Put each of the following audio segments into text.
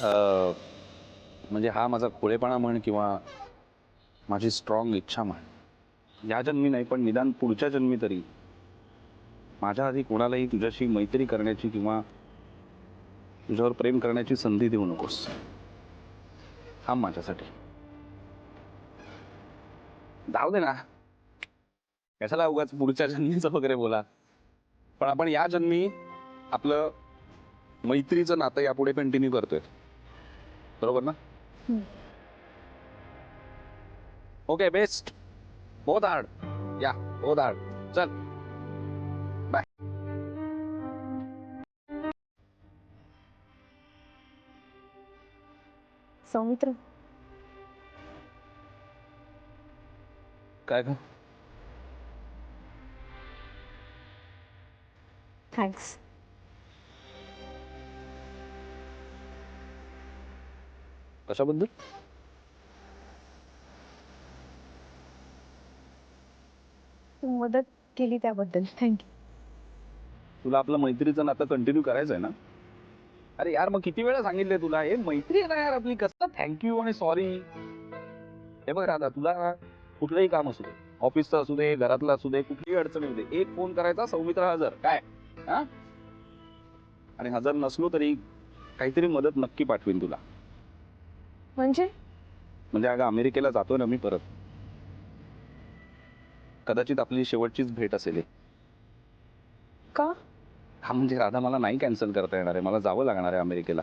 म्हणजे हा माझा खुळेपणा म्हण किंवा माझी स्ट्रॉंग इच्छा म्हण, या जन्मी नाही पण निदान पुढच्या जन्मी तरी माझ्या आधी कोणालाही तुझ्याशी मैत्री करण्याची किंवा तुझ्यावर प्रेम करण्याची संधी देऊ नकोस. थांब माझ्यासाठी. जाऊ दे ना, कशाला उगाच पुढच्या जन्मीचं वगैरे बोला. पण आपण या जन्मी आपलं मैत्रीचं नातं यापुढे कंटिन्यू करतोय, बरोबर ना? Okay, best. बहुत हार्ड. या, बहुत हार्ड. चल, बाय. सौमित्र, काय ग? थँक्स. कशाबद्दल? तू मदत केली त्याबद्दल थँक्यू. तुला आपलं मैत्रीचं नातं कंटिन्यू करायचंय ना? अरे यार, मग किती वेळा सांगितलंय तुला, हे मैत्री आहे ना यार आपली, कसं थँक्यू आणि सॉरी. हे बघ राधा, तुला कुठलंही काम असू दे, ऑफिसचं असू दे, घरातलं असू दे, कुठलीही अडचण येऊ दे, एक फोन करायचा, सौमित्र हजर. काय हा? आणि हजर नसलो तरी काहीतरी मदत नक्की पाठवीन तुला. म्हणजे म्हणजे अगं, अमेरिकेला जातो ना मी परत, कदाचित आपली शेवटचीच भेट असेल. का? हा म्हणजे राधा, मला नाही कॅन्सल करता येणार आहे, मला जावं लागणार आहे अमेरिकेला.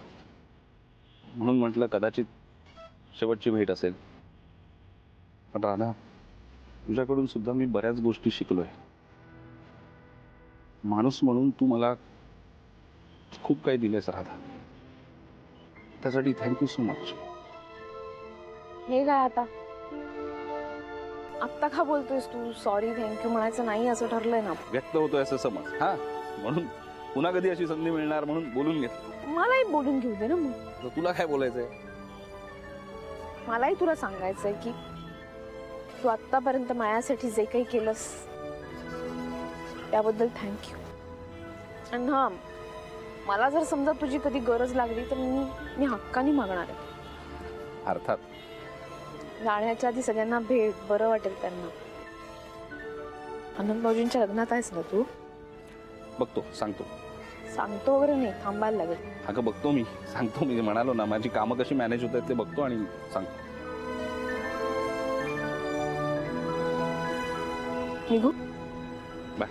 म्हणून म्हटलं कदाचित शेवटची भेट असेल. पण राधा, तुझ्याकडून सुद्धा मी बऱ्याच गोष्टी शिकलोय. माणूस म्हणून तू मला खूप काही दिलेस राधा, त्यासाठी थँक्यू सो मच. हे काय आता आत्ता का बोलतोयस तू? सॉरी थँक्यू म्हणायचं नाही असं ठरलंय ना. व्यक्त होतोय असं समज. हा, म्हणून पुन्हा कधी अशी संधी मिळणार म्हणून बोलून घेतलं. मलाही बोलून घेऊ दे ना मग. तर तुला काय बोलायचंय? मलाही तुला सांगायचंय की तू आत्तापर्यंत माझ्यासाठी जे काही केलंस त्याबद्दल थँक्यू. आणि हा, मला जर समजा तुझी कधी गरज लागली तर मी हक्काने मागणार आहे. अर्थात. जाण्याच्या आधी सगळ्यांना भेट, बरं वाटेल त्यांना. आनंद भाऊजींच्या लग्नात आहेस ना तू? बघतो, सांगतो. सांगतो वगैरे नाही, थांबायला लागेल. अगं बघतो, मी सांगतो. मी म्हणालो ना, माझी कामं कशी मॅनेज होत आहेत ते बघतो आणि सांगतो. निघू? बाय.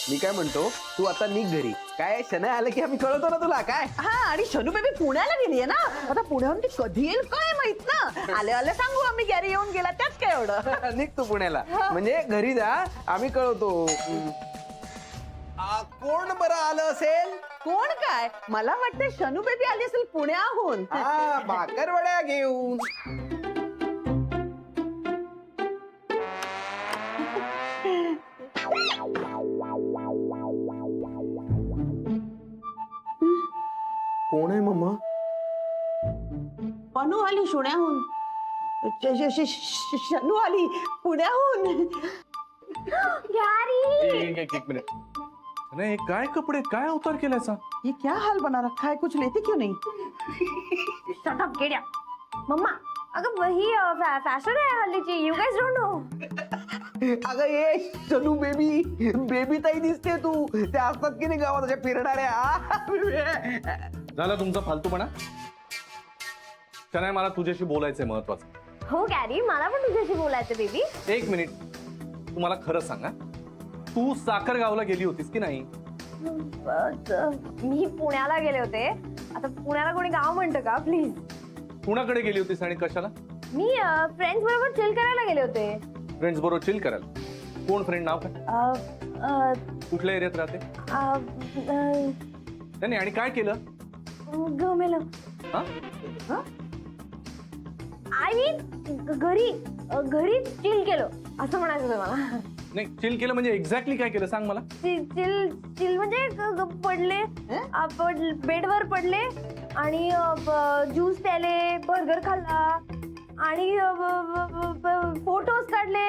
मी काय म्हणतो, तू आता निघ घरी. काय शना आलं की आम्ही कळवतो ना तुला. काय हा, आणि शनू बेबी पुण्याला गेलीये ना, आता पुण्याहून ती कधी येईल काय माहित ना. आले आले सांगू आम्ही, गॅरी येऊन गेला, त्याच काय एवढं. निघ तू पुण्याला. म्हणजे घरी जा, आम्ही कळवतो. कोण बरं आलं असेल? कोण काय? मला वाटतं शनू बेबी आली असेल पुण्याहून. हा, भाकरवड्या घेऊन. कोण आहे मम्मा? शनू आली पुण्याहून. शनू आली पुण्याहून. एक मिनिट. नाही, काय कपडे, काय अवतार केलायचा? ये क्या हाल बना रखा है, कुछ लेते क्यों नहीं? Shut up गेड्या. मम्मा, अगं ही फॅशन आहे हल्लीची. You guys don't know. अगं ये शनू बेबी, बेबी ताई दिसते तू. त्या असतात की नाही गावात अशा फिरणाऱ्या. झाला तुमचा फालतूपणा. नाही, मला तुझ्याशी बोलायचंय महत्वाचं. हो गॅरी, मला पण तुझ्याशी बोलायचं बेबी. एक मिनिट, तू मला खरं सांगा, तू साखरगावला गेली होतीस की नाही? मी पुण्याला गेले होते. आता पुण्याला कोणी गाव म्हणतं का प्लीज? कुणाकडे गेली होतीस आणि कशाला? मी फ्रेंड्स बरोबर चिल करायला गेले होते. फ्रेंड्स बरोबर चिल करायला? कोण फ्रेंड, नाव काय? कुठल्या एरियात राहते? नाही, आणि काय केलं? गमेलं. आय मीन घरी चिल केलं असं म्हणायचं होतं मला. नाही, चिल केलं म्हणजे एक्झॅक्टली काय केलं सांग मला. चिल म्हणजे पडले, बेडवर पडले आणि ज्यूस प्याले, बर्गर खाल्ला आणि फोटोज काढले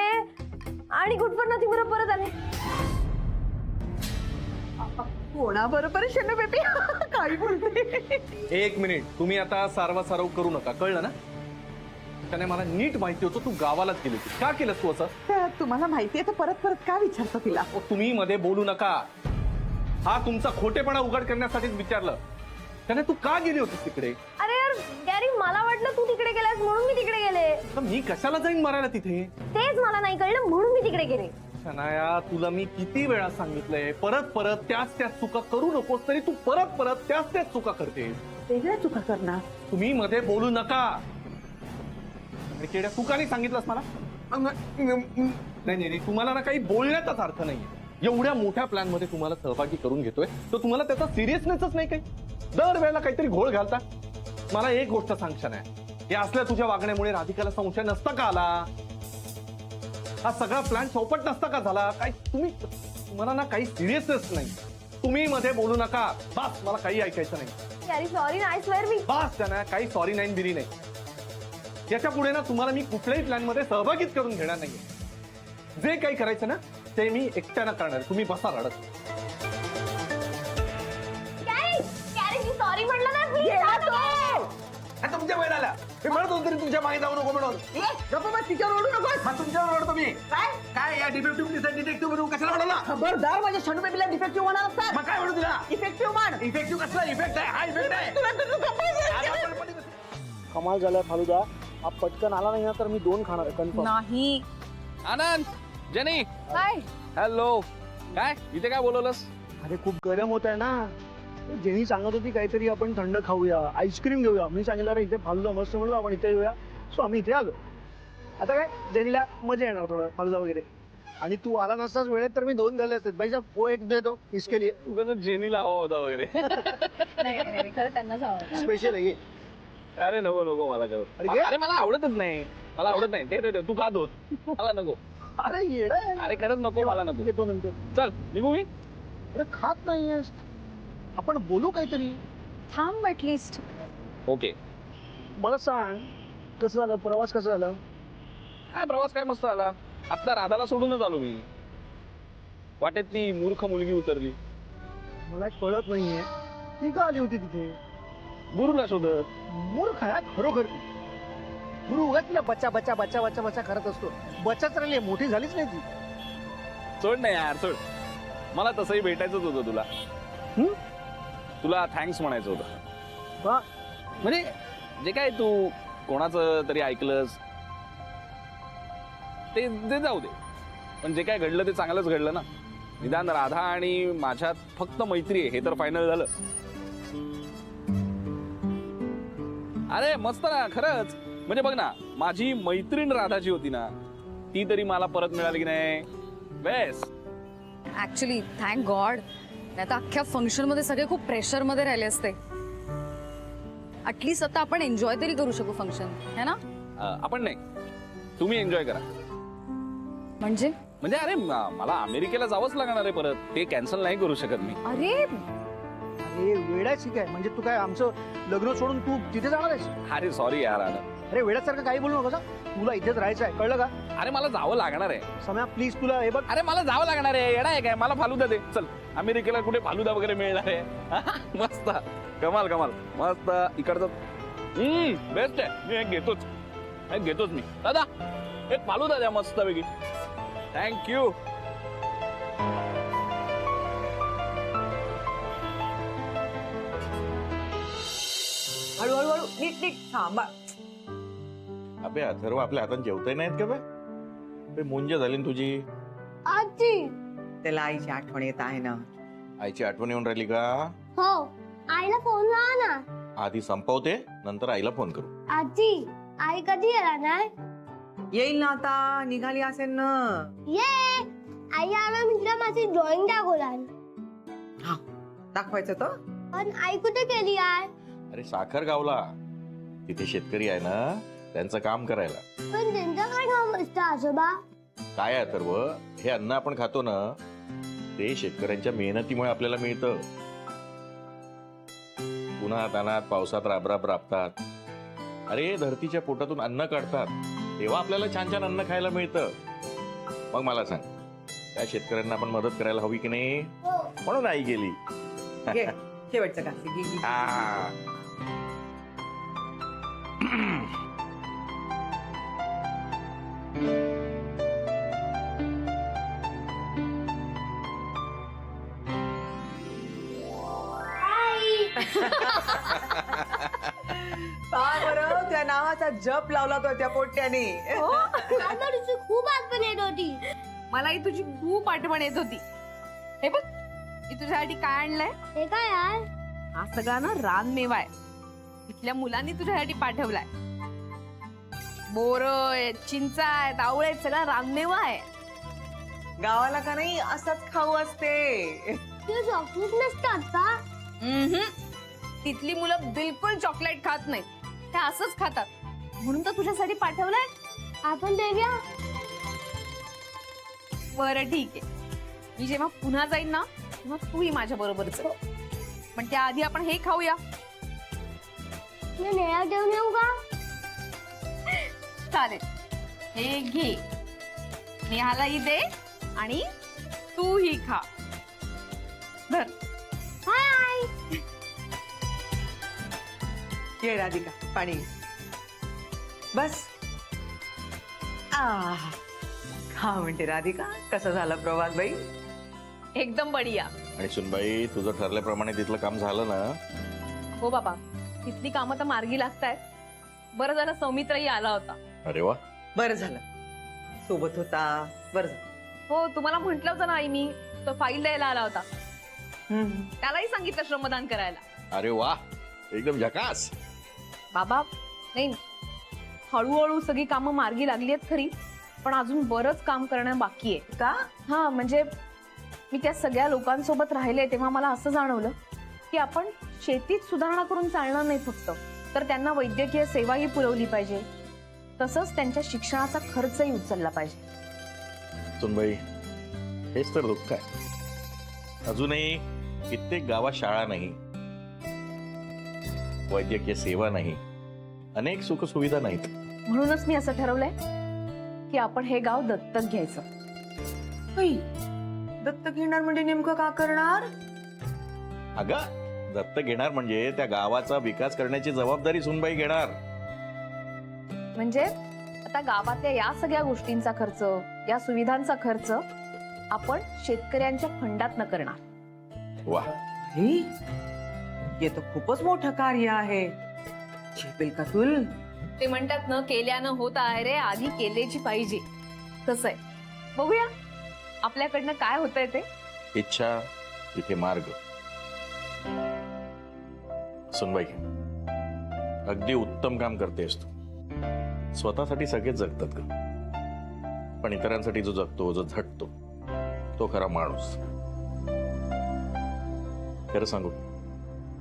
आणि कुठपर्यंत नथींग परत आले. कोणाबरोबर शनू बेबी काही बोलते. 1 मिनिट, तुम्ही आता सारवासारव करू नका, कळलं ना? त्याने मला नीट माहिती होतं तू गावालाच गेली होती. का केलंस तू असं? तुम्हाला माहितीये तर परत परत का विचारतो तिला? तुम्ही मध्ये बोलू नका. हा तुमचा खोटेपणा उघड करण्यासाठीच विचारलं. त्याने तू का गेली होतीस तिकडे? अरे यार गॅरी, मला वाटलं तू तिकडे गेलास म्हणून मी तिकडे गेले. तर मी कशाला जाईन मारायला तिथे? तेच मला नाही कळलं म्हणून मी तिकडे गेले. शनाया, तुला मी किती वेळा सांगितलंय परत परत त्याच चुका करू नकोस, तरी तू परत परत त्याच चुका करतेस. वेगळ्या चुका करणार. तुम्ही मध्ये बोलू नका. आणि केड्या, तू का नाही सांगितलंस मला? नाही, तुम्हाला ना काही बोलण्याचाच अर्थ नाहीये. एवढ्या मोठ्या प्लॅन मध्ये तुम्हाला सहभागी करून घेतोय तर तुम्हाला त्याचा सिरियसनेसच नाही काही. दरवेळेला काहीतरी घोळ घालता. मला एक गोष्ट सांग शनाया, हे असल्या तुझ्या वागण्यामुळे राधिकाला संशय नसता का आला? हा सगळा प्लॅन चौपट नसता का झाला? काय तुम्हाला ना काही सिरियसनेस नाही. तुम्ही मध्ये बोलू नका. बस, मला काही ऐकायचं नाही. गॅरी सॉरी ना, आय स्वेअर मी. बस शनाया, काही सॉरी नाही बिरी नाही. याच्या पुढे ना तुम्हाला मी कुठल्याही प्लॅन मध्ये सहभागीच करून घेणार नाहीये. जे काही करायचं ना ते मी एकट्यानं करणार. तुम्ही बसा रडत. गॅरी मी सॉरी म्हणलं ना, प्लीज. तुमच्या वेळ आला. मी म्हणत होतो तरी तुमच्या मागे जाऊ नको म्हणून. तिच्यावर ओढू नको. तुमच्यावर ओढतो मी. काय या डिटेक्टिव्ह म्हणून कशाला म्हणला? खबरदार माझ्या शनू बेबीला डिफेक्टिव्ह म्हणाल तर. मग काय म्हणू तुला? इफेक्टिव्ह म्हण. इफेक्टिव्ह कसला इफेक्ट आहे? हा इफेक्ट आहे. कमाल झालाय फालुदा. हा पटकन आला नाही ना तर मी 2 खाणार कन्फर्म. नाही. आनंद, जेनी, काय हॅलो. काय इथे काय बोलवलंस? अरे खूप गरम होत आहे ना. जेनी सांगत होती काहीतरी आपण थंड खाऊया, आईस्क्रीम घेऊया. मी सांगितलं अरे इथे फालुदा मस्त म्हणलो, आपण इथे येऊया. सो आम्ही इथे आलो. आता काय जेनीला मजा येणार थोडं फालुदा वगैरे. आणि तू आला नसताच वेळेत तर मी 2 झाले असते. भाई साहब वो एक दे दो इसके लिए. तू कसं जेनीला हवा होता वगैरे. खरं त्यांनाच आवडतं. स्पेशल आहे. अरे नको मला करू. अरे घे. अरे मला आवडतच नाही. मला आवडत नाही. ते तू खात होत. मला नको. अरे येडा आहे. अरे खरंच नको, मला नको. घेतो नंतर. चल निघू मी. अरे खात नाहीयेस. आपण बोलू काहीतरी. थांब ऍटलिस्ट. ओके. मला सांग कसं झालं, प्रवास कसा झाला? काय प्रवास काय मस्त आला. आता राधाला सोडूनच आलो मी. वाटेत ती मूर्ख मुलगी उतरली. मला कळत नाहीये ती का आली होती तिथे. गुरुला शोधत. मूर्ख आहे खरोखर. गुरु उगाच तिला बच्चा बच्चा बच्चा बच्चा बच्चा करत असतो. बच्चाच राहिली, मोठी झालीच नाही ती. सोड नाही यार, सोड. मला तसंही भेटायचंच होतं तुला. तुला थँक्स म्हणायचं होतं. का? म्हणजे जे काय तू कोणाचं तरी ऐकलंस ते जाऊ दे. पण जे काय घडलं ते चांगलंच घडलं ना. निदान राधा आणि माझ्यात फक्त मैत्री आहे हे तर फायनल झालं. अरे मस्त ना खरंच. म्हणजे बघ ना, माझी मैत्रीण राधा जी होती ना ती तरी मला परत मिळाली की नाही. बेस्ट. Actually thank God. नाही तर अख्ख्या फंक्शन मध्ये सगळे खूप प्रेशर मध्ये राहिले असते. ऍटलीस्ट आता आपण एन्जॉय तरी करू शकू फंक्शन, है ना? आपण नाही, तुम्ही एन्जॉय करा. म्हणजे अरे मला अमेरिकेला जावंच लागणार आहे परत. ते कॅन्सल नाही करू शकत मी. अरे अरे वेडा ठीक आहे. म्हणजे तू काय आमचं लग्न सोडून तू तिथे जाणार आहेस? अरे सॉरी यार आनंद. अरे वेड्यासारखं काही बोलू नका. तुला इथेच राहायचं आहे, कळलं का? अरे मला जावं लागणार आहे. सम्या प्लीज, तुला हे बघ. अरे मला जावं लागणार आहे. येडा आहे काय? मला फालुदा दे. चल, अमेरिकेला कुठे फालुदा वगैरे मिळणार आहे? मस्त, कमाल मस्त. इकडचं बेस्ट आहे. मी एक घेतोच मी. दादा एक फालुदा द्या मस्त पैकी. थँक्यू. हळूहळू नीट थांबा. अबे अथर्व आपल्या हातात जेवताही नाहीत का बे मुंज झाली ना तुझी. आजी. त्याला आईची आठवण येत आहे ना. आईची आठवण येऊन राहिली का? हो, आईला फोन लावा ना. आधी संपवते नंतर आईला फोन करू. आजी, आई कधी येणार नाही? येईल ना आता. निघाली असेल ना. ये आई आला मित्र माझी ड्रॉइंग दाखवला. दाखवायचं तर. पण आई कुठे गेली आहे? अरे साखर गावला. तिथे शेतकरी आहे ना, त्यांचं काम करायला. पण त्यांचं काय काम असतं आजोबा? काय आहे अथर्व, हे अन्न आपण खातो ना ते शेतकऱ्यांच्या मेहनतीमुळे आपल्याला मिळतं. उन्हात अनात पावसात राबराब राबतात. अरे धरतीच्या पोटातून अन्न काढतात तेव्हा आपल्याला छान छान अन्न खायला मिळतं. मग मला सांग, त्या शेतकऱ्यांना आपण मदत करायला हवी की नाही? म्हणून आई गेली. घे, शेवटचं का घे, घे. आ. काय बरं त्या नावाचा जप लावला तो त्या पोट्याने. खूप आठवण येत होती. मलाही तुझी खूप आठवण येत होती. हे बघ, मी तुझ्यासाठी काय आणलंय? हे काय यार? हा सगळा ना रानमेवा आहे. इथल्या मुलांनी तुझ्यासाठी पाठवलाय. बोर आहेत, चिंचा आहेत, आवळे आहेत, सगळा रानमेवा आहे. गावाला का नाही असाच खाऊ असते. ते चॉकलेट नसतात का? तिथली मुलं बिलकुल चॉकलेट खात नाहीत, ते असंच खातात. म्हणून तर तुझ्यासाठी पाठवलंय. आपण देऊया. बरं ठीक आहे, मी जेव्हा पुन्हा जाईन ना तेव्हा तूही माझ्या बरोबर चल. पण त्याआधी आपण हे खाऊया. मी नेहा देऊन येऊ का? चालेल, हे घे, नेहालाही दे आणि तूही खा. धर. हाय. ये राधिका पाणी घे. बस. खा म्हणते राधिका. कसं झालं प्रवास बाई? एकदम बढिया. आणि सुनबाई, तुझं ठरल्याप्रमाणे तिथलं काम झालं ना? हो बाबा, तिथली कामं तर मार्गी लागतायत. बरं झालं सौमित्रही आला होता. अरे वा. बरं झालं सोबत होता. बरं झालं. हो, तुम्हाला म्हंटल होतं ना आई, मी तो फाईल द्यायला आला होता. त्यालाही सांगितलं श्रमदान करायला. अरे वा, एकदम झकास. बाबा नाही, हळूहळू सगळी कामं मार्गी लागली आहेत खरी, पण अजून बरंच काम करणं बाकी आहे. का? हा म्हणजे मी त्या सगळ्या लोकांसोबत राहिले तेव्हा मला असं जाणवलं की आपण शेतीत सुधारणा करून चालणार नाही फक्त, तर त्यांना वैद्यकीय सेवाही पुरवली पाहिजे. तसंच त्यांच्या शिक्षणाचा खर्चही उचलला पाहिजे. सुनबाई, हेच तर दुःख आहे. अजूनही कित्येक गावात शाळा नाही, वैद्यकीय सेवा नाही, अनेक सुखसुविधा नाहीत. म्हणूनच मी असं ठरवलंय की आपण हे गाव दत्तक घ्यायचं. दत्तक घेणार म्हणजे नेमकं का करणार? अगं, दत्तक घेणार म्हणजे त्या गावाचा विकास करण्याची जबाबदारी सुनबाई घेणार. म्हणजे आता गावातल्या या सगळ्या गोष्टींचा खर्च, या सुविधांचा खर्च आपण शेतकऱ्यांच्या फंडात न करणार. वा, हे तर खूपच मोठं कार्य आहे. झेपेल का तुल? ते म्हणतात ना, केल्यानं होत आहे रे, आधी केलेची पाहिजे. तसंय. बघूया आपल्याकडनं काय होतंय ते. इच्छा तिथे मार्ग. सुनबाई, अगदी उत्तम काम करतेस तू. स्वतःसाठी सगळेच जगतात ग, पण इतरांसाठी जो जगतो, जो झटतो, तो खरा माणूस. खरं सांगू,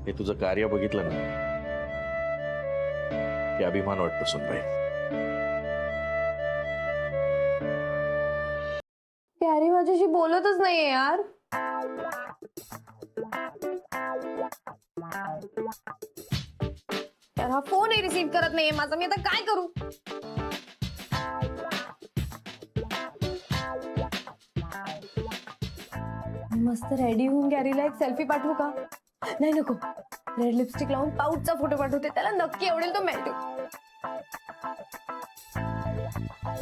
हे तुझं कार्य बघितलं ना की अभिमान वाटतो सुनबाई. प्यारी माझ्याशी बोलतच नाहीये यार. यार हा फोनही रिसीव्ह करत नाहीये माझा. मी आता काय करू? मस्त रेडी होऊन गॅरीला एक सेल्फी पाठवू का? नाही नको, रेड लिपस्टिक लावून पाऊचचा फोटो पाठवते, त्याला नक्की आवडेल तो melt.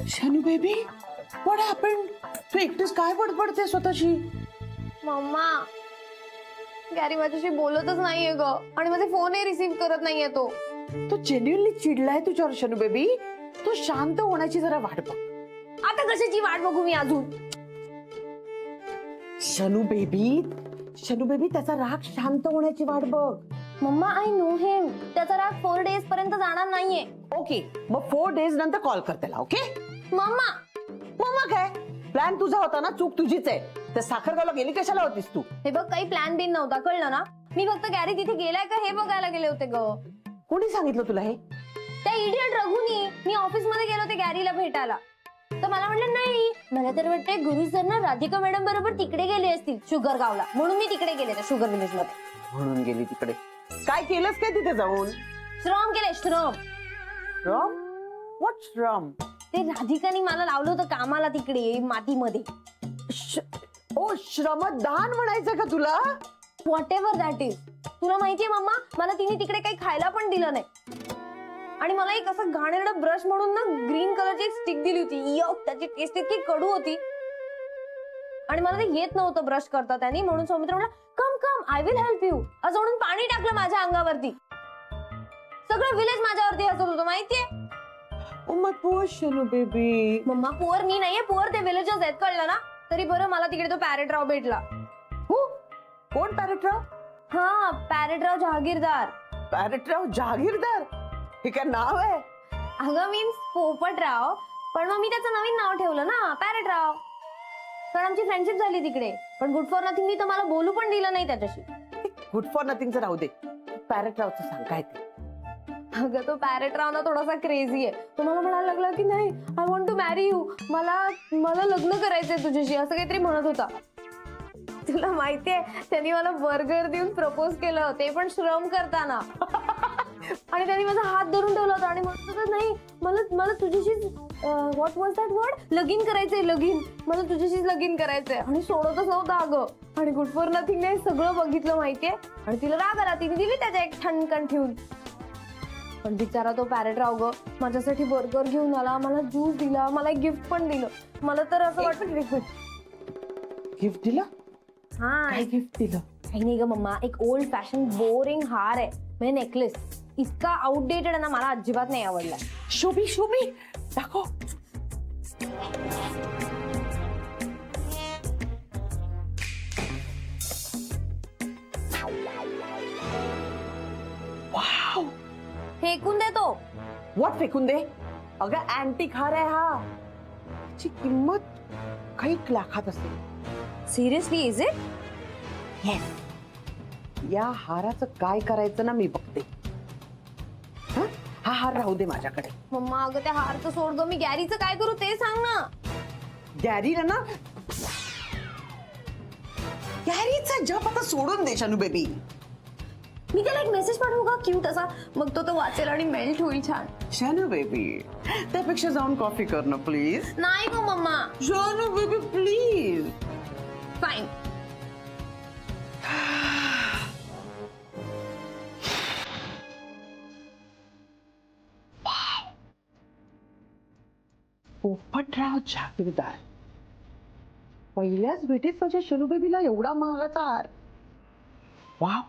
Shanu baby, what happened? तू एकटीच काय बडबडते स्वतःशी? मम्मा, गॅरी माझ्याशी बोलतच नाहीये ग, आणि माझे फोनही रिसीव्ह करत नाहीये तो. तो जेन्युइनली चिडलाय तुझ्यावर शनू बेबी. तो शांत होण्याची जरा वाट बघ. आता कशाची वाट बघू मी अजून? शनू बेबी त्याचा राग शांत होण्याची वाट बघ. मम्मा, आय नो हिम. त्याचा राग 4 days पर्यंत जाणार नाहीये. ओके, मग 4 days नंतर कॉल कर त्याला. ओके मम्मा, मग काय प्लॅन तुझा होता ना, चूक तुझीच आहे. तर साखरगावला गेली कशाला होतीस तू? हे बघ, काही प्लॅन बिन नव्हता, कळलं ना? मी फक्त गॅरी तिथे गेलाय का हे बघायला गेले होते ग. कोणी सांगितलं तुला हे? त्या इडियट रघुनी. मी ऑफिस मध्ये गेले होते गॅरीला भेटायला, तर मला म्हटलं नाही, मला तर वाटतंय गुरु सर ना राधिका मॅडम बरोबर तिकडे गेले असतील शुगर गावला, म्हणून मी तिकडे गेले त्या शुगर विलेज मध्ये. म्हणून गेली तिकडे? काय केलंस काय तिथे जाऊन? श्रम केले, श्रम. श्रम? व्हॉट श्रम? ते राधिकाने मला लावलं होतं कामाला तिकडे मातीमध्ये. ओ श्रमदान म्हणायचं का तुला? What ever that is. तुला माहितीये मम्मा, मला तिने तिकडे काही खायला पण दिलं नाही. आणि मला एक असं घाणेरडं ब्रश म्हणून ना ग्रीन कलरची स्टिक दिली होती. त्याची टेस्ट इतकी कडू होती आणि मला ते येत नव्हतं ब्रश करता त्यांनी. म्हणून सौमित्र म्हणला कम कम आय विल हेल्प यू, असं म्हणून पाणी टाकलं माझ्या अंगावरती. सगळं विलेज माझ्यावरती हसत होतं माहितीये. Oh my poor Shanu baby. Mama poor मी नाहीये, पुअर ते विलेजर्स आहेत, कळलं ना. तरी बरं मला तिकडे तो पॅरेटराव भेटला. कोण पॅरेटराव? हा पॅरेटराव जहागीरदार. पॅरेटराव जहागीरदार? हे काय नाव आहे? अगं मीन्स पोपटराव, पण मग मी त्याचं नवीन नाव ठेवलं ना पॅरेटराव. कारण आमची फ्रेंडशिप झाली तिकडे. पण गुड फॉर नथिंगनी तर मला बोलू पण दिलं नाही त्याच्याशी. गुड फॉर नथिंगचं राहू दे, पॅरेटरावचं सांग काय ते. अगं तो पॅरेटराव ना थोडासा क्रेझी आहे. तो मला म्हणायला लागला की नाही I want to marry you, मला लग्न करायचंय तुझ्याशी, असं काहीतरी म्हणत होता. तुला माहितीये त्यांनी मला बर्गर देऊन प्रपोज केलं, ते पण श्रम करताना. आणि त्यांनी माझा हात धरून ठेवला होता आणि म्हणत होता नाही मला तुझ्याशीच व्हॉट वॉज दॅट वर्ड, लगीन करायचंय, लगीन, मला तुझ्याशीच लगीन करायचंय. आणि सोडतच नव्हता अगं. आणि गुड फॉर नथिंगने सगळं बघितलं माहितीये. आणि तिला राग आला, तिने दिली त्याच्या एक ठणकण ठेवून. पण बिचारा तो पॅरेटराव ग माझ्यासाठी बर्गर घेऊन आला, मला ज्यूस दिला, मला एक गिफ्ट पण दिलं. मला तर असं वाटतं गिफ्ट दिलं? हा काय गिफ्ट दिलं? काही नाही ग मम्मा, एक ओल्ड फॅशन बोरिंग हार आहे, म्हणजे नेकलेस. इतका आउटडेटेड आहे ना, मला अजिबात नाही आवडला. शोभी दाखव. वाव, फेकून देतो. व्हॉट फेकून दे? अगं अँटिक हार आहे हा. ची किंमत काही लाखात असेल. Seriously is it? येस. या हाराचं काय करायचं ना मी बघते. हं? हा हार राहू दे माझ्याकडे. मम्मा अगं त्या हारचं सोड ग, मी गॅरीचं काय करू ते सांग ना. गॅरीला ना, गॅरीचा जप आता सोडून दे शानू बेबी. मी त्याला एक मेसेज पाठवू का क्यूट असा, मग तो वाचेल आणि मेल्ट होईल छान. शानू बेबी, त्यापेक्षा जाऊन कॉफी कर ना प्लीज. नाही गो mama. Shanu baby please. Fine. Popatrao Jahagirdar. पहिल्याच भेटीत माझ्या शनू बेबीला एवढा महागाचा हार. वाव,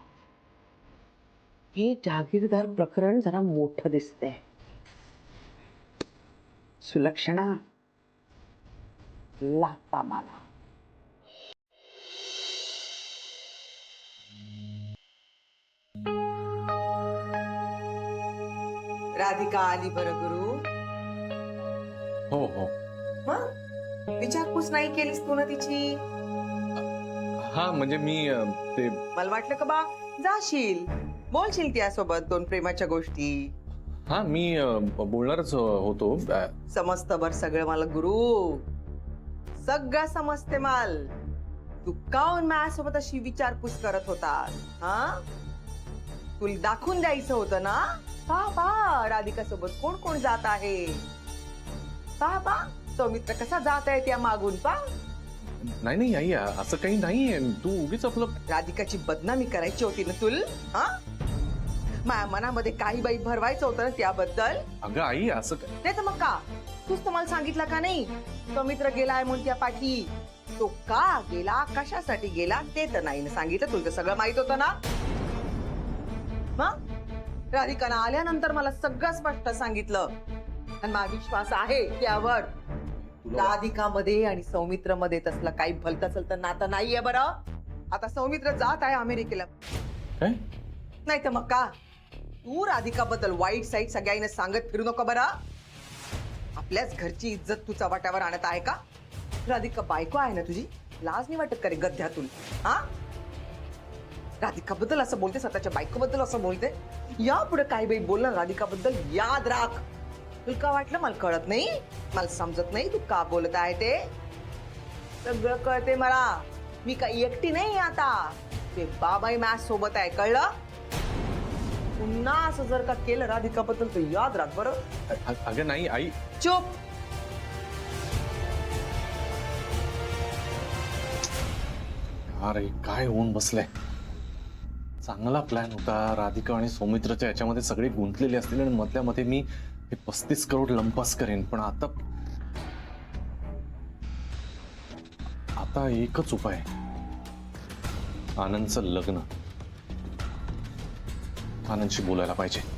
हे जहागीरदार प्रकरण जरा मोठं दिसतंय. सुलक्षणा लागता मला. राधिका आली बरं गुरु. हो मग विचारपूस नाही केलीस तू ना तिची? हा म्हणजे मी ते मला वाटलं का बा जाशील, बोलशील त्यासोबत दोन प्रेमाच्या गोष्टी. हा मी बोलणारच होतो. समजतं बर सगळं मला गुरु, सगळं समजते माल. तू काऊन माझ्यासोबत अशी विचारपूस करत होता? हा, तुला दाखवून द्यायचं होतं ना. पहा राधिका सोबत कोण कोण जात आहे. पहा सौमित्र कसा जात आहे त्या मागून. नाही आई, असं काही नाहीये. तू उगीच आपलं. राधिकाची बदनामी करायची होती ना तुल. हा, माझ्या मनामध्ये काही बाई भरवायचं होतं ना त्याबद्दल. अगं आई असं काय. नाही तर मग का तूच तर मला सांगितलं का नाही सौमित्र गेलाय म्हणून त्या पाठी. तो का गेला, कशासाठी गेला ते तर नाही ना सांगितलं. तुला तर सगळं माहित होतं ना. मग राधिकानं आल्यानंतर मला सगळं स्पष्ट सांगितलं आणि माझा विश्वास आहे त्यावर. राधिकामध्ये आणि सौमित्र मध्ये तसलं काही भलतं चलतं नातं नाहीये बरं. आता सौमित्र जात आहे अमेरिकेला. काय? नाही तर मग का तू राधिका बद्दल वाईट साईट सगळ्यांना सांगत फिरू नको बरं. आपल्याच घरची इज्जत तू चव्हाट्यावर आणत आहे का? राधिका बायको आहे ना तुझी, लाज नाही वाटत का रे गद्द्यातून? हा, राधिका बद्दल असं बोलते, स्वतःच्या बायको बद्दल असं बोलते. यापुढे काही बाई बोलणं राधिका बद्दल याद राख. तुला का वाटलं मला कळत नाही? मला समजत नाही तू का बोलत आहे ते. सगळं कळते मला. मी काही एकटी नाही आता, ते बाबाई माझ्या सोबत आहे, कळलं? पुन्हा असं जर का केलं राधिकाबद्दल तर याद राख बरं. अगं नाही आई. चुप. अरे काय होऊन बसलंय. चांगला प्लॅन होता. राधिका आणि सौमित्रच्या याच्यामध्ये सगळे गुंतलेले असतील आणि मधल्या मध्ये मी हे 35 करोड लंपास करेन. पण आता एकच उपाय आहे. आनंदचं लग्न. आनंदशी बोलायला पाहिजे.